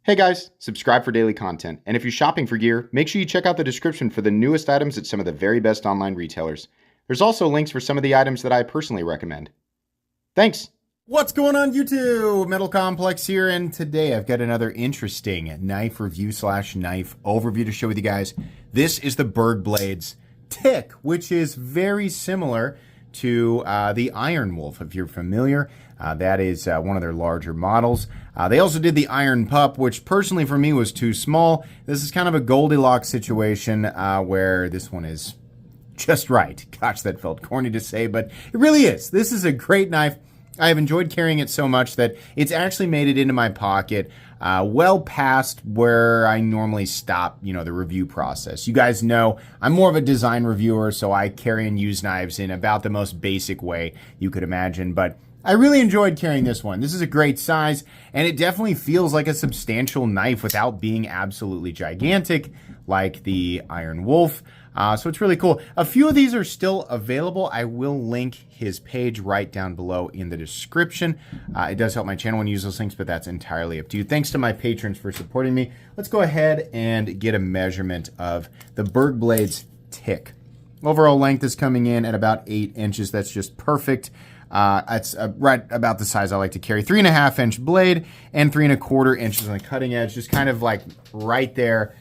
Hey guys, subscribe for daily content. And if you're shopping for gear, make sure you check out the description for the newest items at some of the very best online retailers. There's also links for some of the items that I personally recommend. Thanks! What's going on YouTube? Metal Complex here, and today I've got another interesting knife review / knife overview to share with you guys. This is the Berg Blades Tick, which is very similar to the Iron Wolf, if you're familiar. That is one of their larger models. They also did the Iron Pup, which personally for me was too small. This is kind of a Goldilocks situation where this one is just right. Gosh, that felt corny to say, but it really is. This is a great knife. I have enjoyed carrying it so much that it's actually made it into my pocket well past where I normally stop, the review process. You guys know I'm more of a design reviewer, so I carry and use knives in about the most basic way you could imagine, but I really enjoyed carrying this one. This is a great size, and it definitely feels like a substantial knife without being absolutely gigantic like the Iron Wolf. So it's really cool. A few of these are still available. I will link his page right down below in the description. It does help my channel when you use those links, but that's entirely up to you. Thanks to my patrons for supporting me. Let's go ahead and get a measurement of the Berg Blades Tick. Overall length is coming in at about 8 inches. That's just perfect. It's right about the size I like to carry. 3.5 inch blade and 3.25 inches on the cutting edge. Just kind of like right there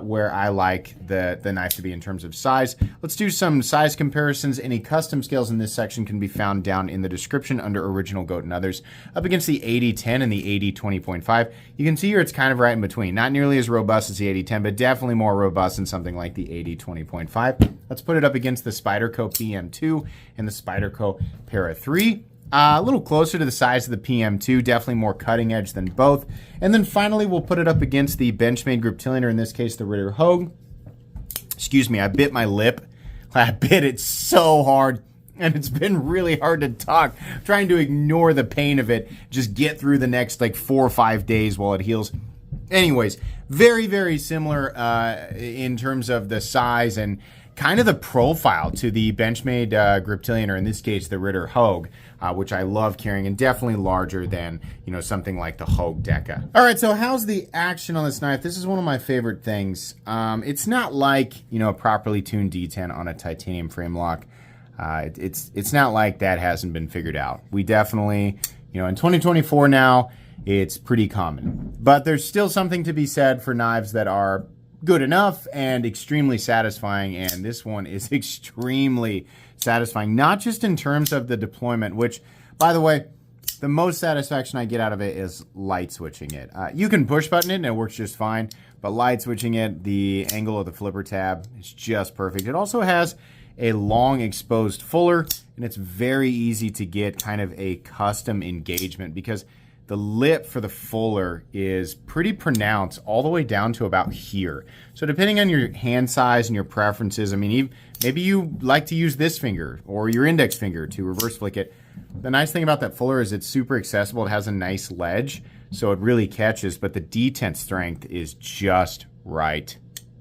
where I like the knife to be in terms of size. Let's do some size comparisons. Any custom scales in this section can be found down in the description under Original Goat and Others. Up against the 8010 and the 8020.5. You can see here it's kind of right in between. Not nearly as robust as the 8010, but definitely more robust than something like the 8020.5. Let's put it up against the Spyderco PM2 and the Spyderco Para 3. A little closer to the size of the PM2, definitely more cutting edge than both. And then finally, we'll put it up against the Benchmade Griptilianer, in this case, the Ritter Hogue. Excuse me, I bit my lip. I bit it so hard, and it's been really hard to talk. I'm trying to ignore the pain of it, just get through the next like 4 or 5 days while it heals. Anyways, very, very similar in terms of the size and kind of the profile to the Benchmade Griptilianer, in this case, the Ritter Hogue, which I love carrying, and definitely larger than, something like the Hogue Deca. All right, so how's the action on this knife? This is one of my favorite things. It's not like, a properly tuned D10 on a titanium frame lock. It's not like that hasn't been figured out. We definitely, in 2024 now, it's pretty common. But there's still something to be said for knives that are good enough and extremely satisfying, and this one is extremely satisfying, not just in terms of the deployment, which, by the way, the most satisfaction I get out of it is light switching it. You can push button it and it works just fine, but light switching it, the angle of the flipper tab is just perfect. It also has a long exposed fuller, and it's very easy to get kind of a custom engagement because the lip for the fuller is pretty pronounced all the way down to about here. So depending on your hand size and your preferences, maybe you like to use this finger or your index finger to reverse flick it. The nice thing about that fuller is it's super accessible. It has a nice ledge, so it really catches, but the detent strength is just right.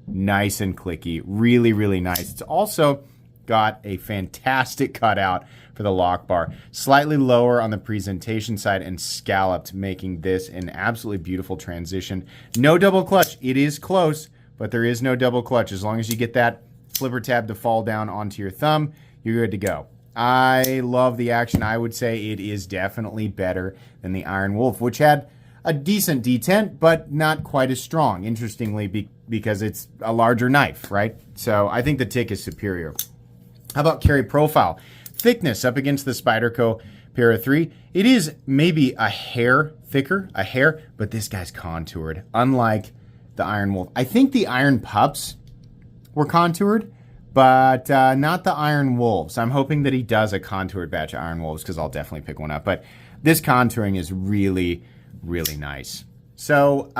Nice and clicky. Really, really nice. It's also got a fantastic cutout for the lock bar. Slightly lower on the presentation side and scalloped, making this an absolutely beautiful transition. No double clutch. It is close, but there is no double clutch. As long as you get that flipper tab to fall down onto your thumb, you're good to go. I love the action. I would say it is definitely better than the Iron Wolf, which had a decent detent, but not quite as strong, interestingly, because it's a larger knife, right? So I think the Tick is superior. How about carry profile? Thickness up against the Spyderco Para 3. It is maybe a hair thicker, but this guy's contoured, unlike the Iron Wolf. I think the Iron Pups were contoured, but not the Iron Wolves. I'm hoping that he does a contoured batch of Iron Wolves because I'll definitely pick one up. But this contouring is really, really nice. So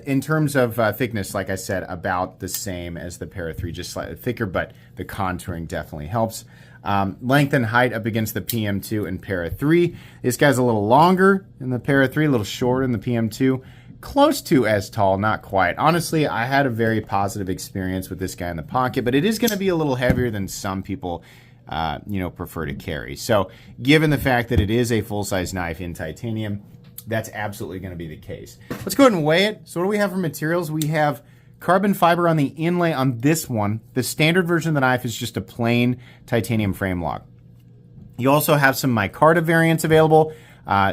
in terms of thickness, like I said, about the same as the Para 3, just slightly thicker, but the contouring definitely helps. Length and height up against the PM2 and Para 3. This guy's a little longer than the Para 3, a little shorter than the PM2. Close to as tall, not quite. Honestly, I had a very positive experience with this guy in the pocket, but it is going to be a little heavier than some people prefer to carry. So given the fact that it is a full-size knife in titanium, that's absolutely going to be the case. Let's go ahead and weigh it. So what do we have for materials? We have carbon fiber on the inlay on this one. The standard version of the knife is just a plain titanium frame lock. You also have some micarta variants available.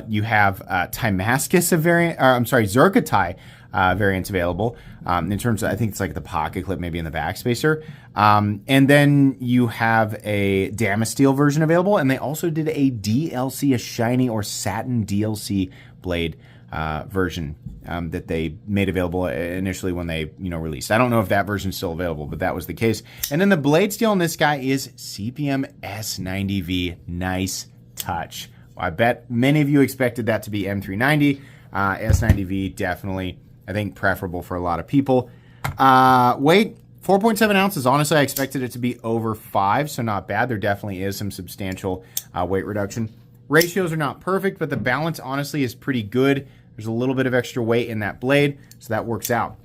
You have Timascus Zircotai variants available. In terms of, I think it's like the pocket clip, maybe in the backspacer. And then you have a Damasteel version available, and they also did a DLC, a shiny or satin DLC blade version that they made available initially when they released. I don't know if that version's still available, but that was the case. And then the blade steel on this guy is CPM S90V. Nice touch. I bet many of you expected that to be M390. S90V definitely, I think, preferable for a lot of people. Weight, 4.7 ounces. Honestly, I expected it to be over 5, so not bad. There definitely is some substantial weight reduction. Ratios are not perfect, but the balance honestly is pretty good. There's a little bit of extra weight in that blade, so that works out.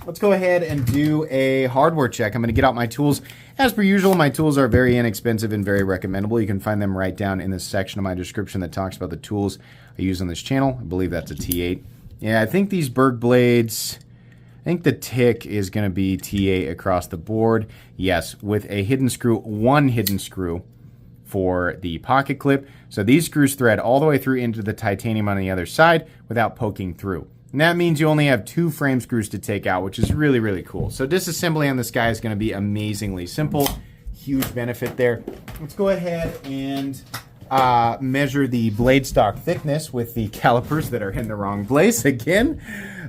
Let's go ahead and do a hardware check. I'm going to get out my tools. As per usual, my tools are very inexpensive and very recommendable. You can find them right down in the section of my description that talks about the tools I use on this channel. I believe that's a T8. Yeah, I think these Berg blades, I think the tick is going to be T8 across the board. Yes, with a hidden screw, one hidden screw for the pocket clip. So these screws thread all the way through into the titanium on the other side without poking through. And that means you only have 2 frame screws to take out, which is really, really cool. So disassembly on this guy is going to be amazingly simple. Huge benefit there. Let's go ahead and measure the blade stock thickness with the calipers that are in the wrong place again.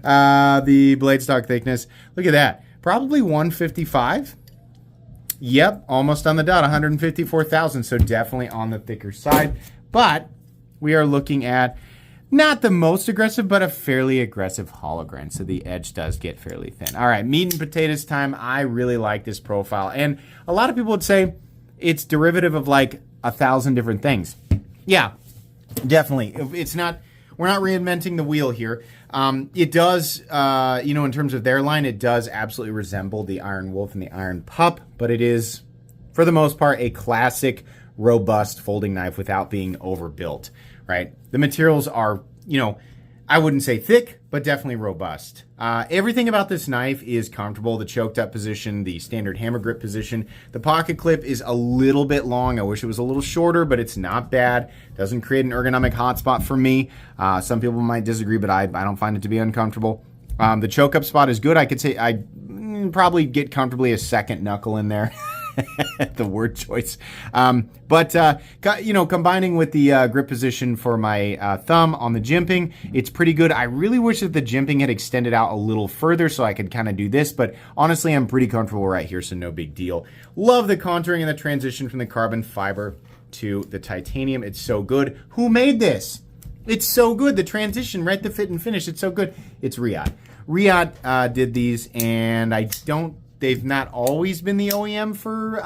The blade stock thickness, look at that. Probably 155. Yep, almost on the dot, 154,000. So definitely on the thicker side. But we are looking at not the most aggressive, but a fairly aggressive hollow grind. So the edge does get fairly thin. All right, meat and potatoes time. I really like this profile. And a lot of people would say it's derivative of like 1,000 different things. Yeah, definitely. It's not, we're not reinventing the wheel here. It does, in terms of their line, it does absolutely resemble the Iron Wolf and the Iron Pup, but it is, for the most part, a classic, robust folding knife without being overbuilt, right? The materials are, I wouldn't say thick, but definitely robust. Everything about this knife is comfortable. The choked up position, the standard hammer grip position. The pocket clip is a little bit long. I wish it was a little shorter, but it's not bad. Doesn't create an ergonomic hotspot for me. Some people might disagree, but I don't find it to be uncomfortable. The choke up spot is good. I could say I probably get comfortably a second knuckle in there. The word choice. But combining with the grip position for my thumb on the jimping, it's pretty good. I really wish that the jimping had extended out a little further so I could kind of do this, but honestly, I'm pretty comfortable right here, so no big deal. Love the contouring and the transition from the carbon fiber to the titanium. It's so good. Who made this? It's so good. The transition, right? The fit and finish. It's so good. It's Riyadh. Riyadh did these, and they've not always been the OEM for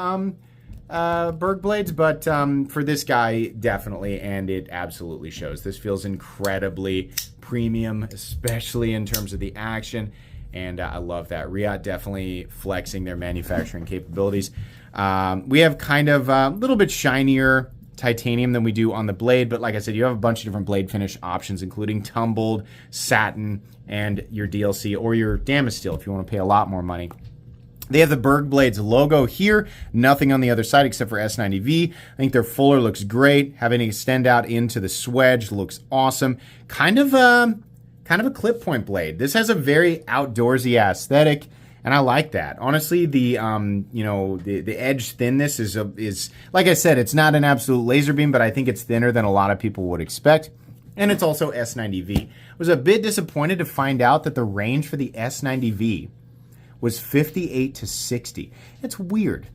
Berg blades, but for this guy, definitely, and it absolutely shows. This feels incredibly premium, especially in terms of the action, and I love that. Riyadh definitely flexing their manufacturing capabilities. We have kind of a little bit shinier titanium than we do on the blade, but like I said, you have a bunch of different blade finish options, including tumbled, satin, and your DLC or your Damasteel if you want to pay a lot more money. They have the Berg Blades logo here, nothing on the other side except for S90V. I think their fuller looks great. Having it extend out into the swedge looks awesome. Kind of a clip point blade. This has a very outdoorsy aesthetic, and I like that. Honestly, the edge thinness is like I said, it's not an absolute laser beam, but I think it's thinner than a lot of people would expect. And it's also S90V. I was a bit disappointed to find out that the range for the S90V was 58 to 60. It's weird.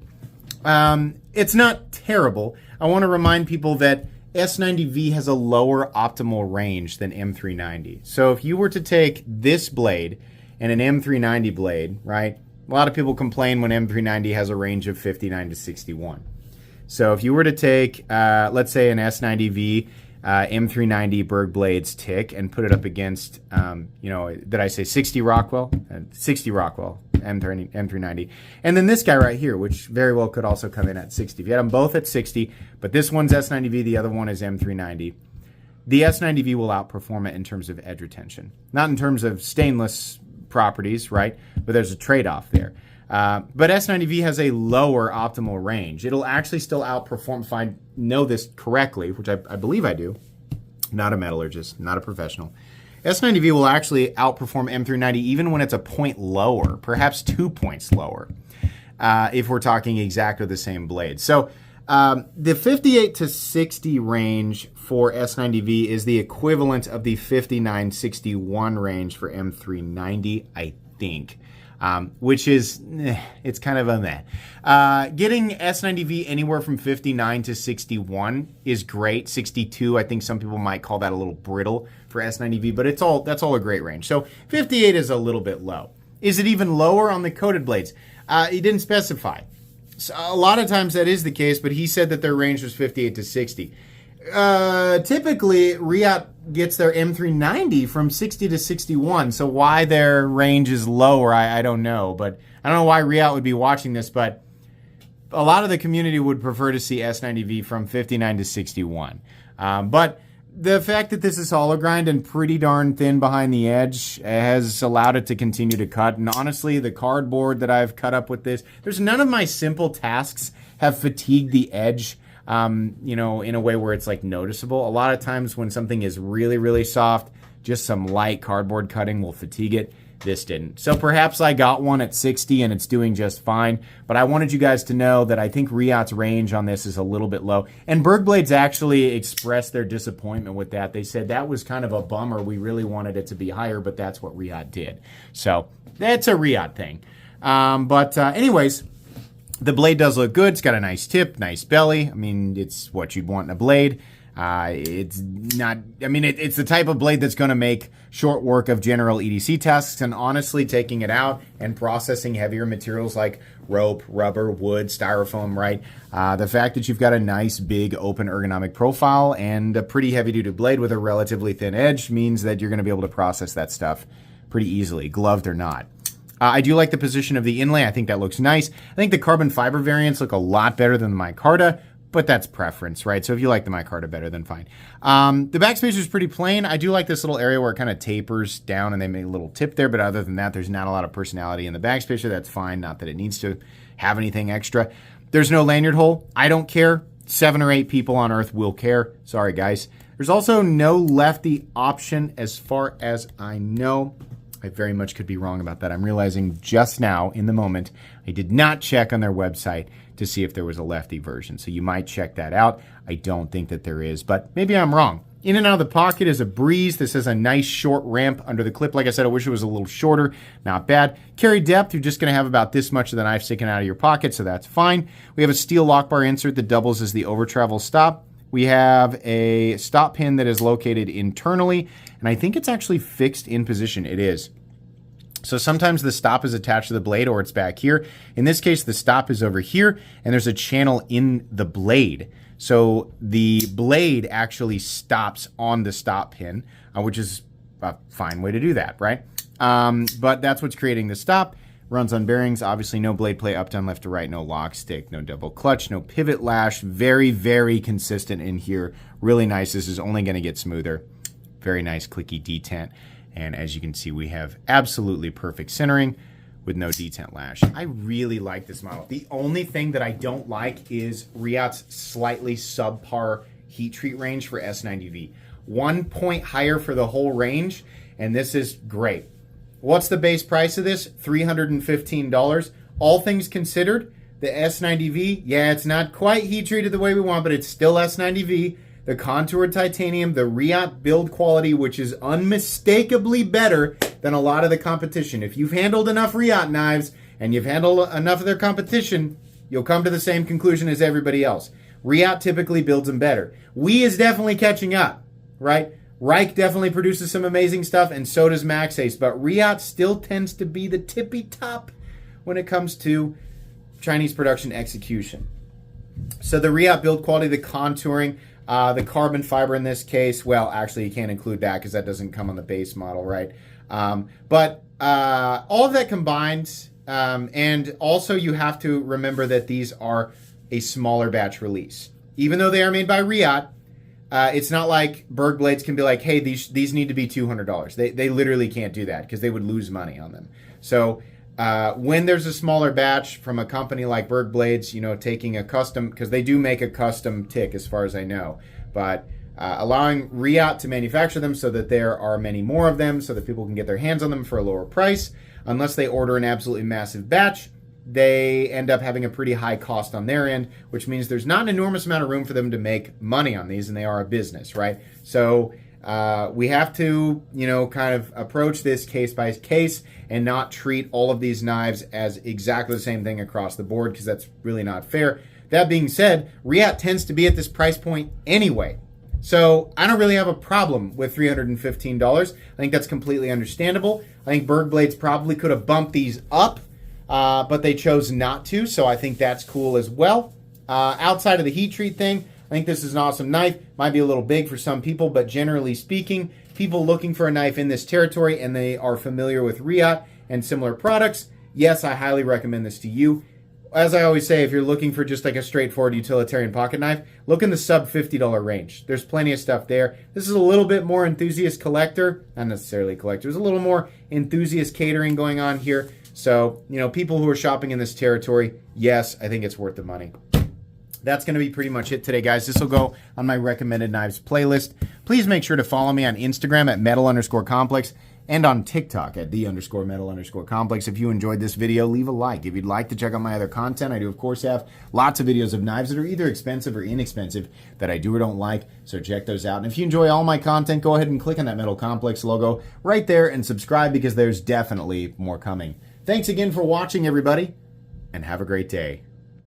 It's not terrible. I want to remind people that S90V has a lower optimal range than M390. So if you were to take this blade and an M390 blade, right? A lot of people complain when M390 has a range of 59 to 61. So if you were to take, let's say, an S90V M390 Berg blades tick and put it up against, did I say 60 Rockwell? 60 Rockwell M390. And then this guy right here, which very well could also come in at 60. If you had them both at 60, but this one's S90V, the other one is M390. the S90V will outperform it in terms of edge retention. Not in terms of stainless properties, right? But there's a trade-off there. But S90V has a lower optimal range. It'll actually still outperform, if I know this correctly, which I believe I do, not a metallurgist, not a professional. S90V will actually outperform M390 even when it's a point lower, perhaps 2 points lower, if we're talking exactly the same blade. So the 58 to 60 range for S90V is the equivalent of the 59-61 range for M390, I think. Which is, it's kind of a meh. Getting S90V anywhere from 59 to 61 is great. 62, I think some people might call that a little brittle for S90V, but that's all a great range. So 58 is a little bit low. Is it even lower on the coated blades? He didn't specify. So a lot of times that is the case, but he said that their range was 58 to 60. Typically, Riot gets their M390 from 60 to 61, so why their range is lower, I don't know. But I don't know why Riot would be watching this, but a lot of the community would prefer to see S90V from 59 to 61. But the fact that this is hollow grind and pretty darn thin behind the edge has allowed it to continue to cut. And honestly, the cardboard that I've cut up with this, there's none of my simple tasks have fatigued the edge, in a way where it's like noticeable. A lot of times when something is really, really soft, just some light cardboard cutting will fatigue it. This didn't. So perhaps I got one at 60 and it's doing just fine, but I wanted you guys to know that I think Riot's range on this is a little bit low. And Berg Blades actually expressed their disappointment with that. They said that was kind of a bummer. We really wanted it to be higher, but that's what Riot did. So that's a Riot thing. Anyways, the blade does look good. It's got a nice tip, nice belly. I mean, it's what you'd want in a blade. It's the type of blade that's going to make short work of general EDC tasks, and honestly, taking it out and processing heavier materials like rope, rubber, wood, styrofoam, right? The fact that you've got a nice, big, open ergonomic profile and a pretty heavy-duty blade with a relatively thin edge means that you're going to be able to process that stuff pretty easily, gloved or not. I do like the position of the inlay. I think that looks nice. I think the carbon fiber variants look a lot better than the micarta, but that's preference, right? So if you like the micarta better, then fine. The backspacer is pretty plain. I do like this little area where it kind of tapers down and they make a little tip there, but other than that, there's not a lot of personality in the backspacer. That's fine, not that it needs to have anything extra. There's no lanyard hole. I don't care. 7 or 8 people on Earth will care. Sorry, guys. There's also no lefty option as far as I know. I very much could be wrong about that. I'm realizing just now, in the moment, I did not check on their website to see if there was a lefty version. So you might check that out. I don't think that there is, but maybe I'm wrong. In and out of the pocket is a breeze. This has a nice short ramp under the clip. Like I said, I wish it was a little shorter. Not bad. Carry depth, you're just going to have about this much of the knife sticking out of your pocket, so that's fine. We have a steel lock bar insert that doubles as the over travel stop. We have a stop pin that is located internally, and I think it's actually fixed in position. It is. So sometimes the stop is attached to the blade or it's back here. In this case, the stop is over here, and there's a channel in the blade. So the blade actually stops on the stop pin, which is a fine way to do that, right? But that's what's creating the stop. Runs on bearings, obviously no blade play, up, down, left to right, no lock stick, no double clutch, no pivot lash. Very, very consistent in here. Really nice. This is only going to get smoother. Very nice clicky detent. And as you can see, we have absolutely perfect centering with no detent lash. I really like this model. The only thing that I don't like is Riot's slightly subpar heat treat range for S90V. 1 point higher for the whole range, and this is great. What's the base price of this? $315. All things considered, the S90V, yeah, it's not quite heat treated the way we want, but it's still S90V. The contoured titanium, the Riot build quality, which is unmistakably better than a lot of the competition. If you've handled enough Riot knives and you've handled enough of their competition, you'll come to the same conclusion as everybody else. Riot typically builds them better. We is definitely catching up, right? Reich definitely produces some amazing stuff, and so does Max Ace, but Riot still tends to be the tippy top when it comes to Chinese production execution. So the Riot build quality, the contouring, the carbon fiber in this case, well, actually you can't include that because that doesn't come on the base model, right? But all of that combined, and also you have to remember that these are a smaller batch release. Even though they are made by Riot, It's not like Berg blades can be like, hey, these need to be $200. They literally can't do that because they would lose money on them. So when there's a smaller batch from a company like Berg Blades, taking a custom, because they do make a custom tick as far as I know, but allowing Riot to manufacture them so that there are many more of them so that people can get their hands on them for a lower price, unless they order an absolutely massive batch, they end up having a pretty high cost on their end, which means there's not an enormous amount of room for them to make money on these, and they are a business, right? So we have to, kind of approach this case by case and not treat all of these knives as exactly the same thing across the board, because that's really not fair. That being said, Riot tends to be at this price point anyway. So I don't really have a problem with $315. I think that's completely understandable. I think Berg Blades probably could have bumped these up, but they chose not to, so I think that's cool as well. Outside of the heat treat thing, I think this is an awesome knife. Might be a little big for some people, but generally speaking, people looking for a knife in this territory and they are familiar with Riot and similar products, yes, I highly recommend this to you. As I always say, if you're looking for just like a straightforward utilitarian pocket knife, look in the sub $50 range. There's plenty of stuff there. This is a little bit more enthusiast collector, not necessarily collector. There's a little more enthusiast catering going on here. So, people who are shopping in this territory, yes, I think it's worth the money. That's going to be pretty much it today, guys. This will go on my recommended knives playlist. Please make sure to follow me on Instagram at metal_complex and on TikTok at _metal_complex. If you enjoyed this video, leave a like. If you'd like to check out my other content, I do, of course, have lots of videos of knives that are either expensive or inexpensive that I do or don't like, so check those out. And if you enjoy all my content, go ahead and click on that Metal Complex logo right there and subscribe, because there's definitely more coming. Thanks again for watching, everybody, and have a great day.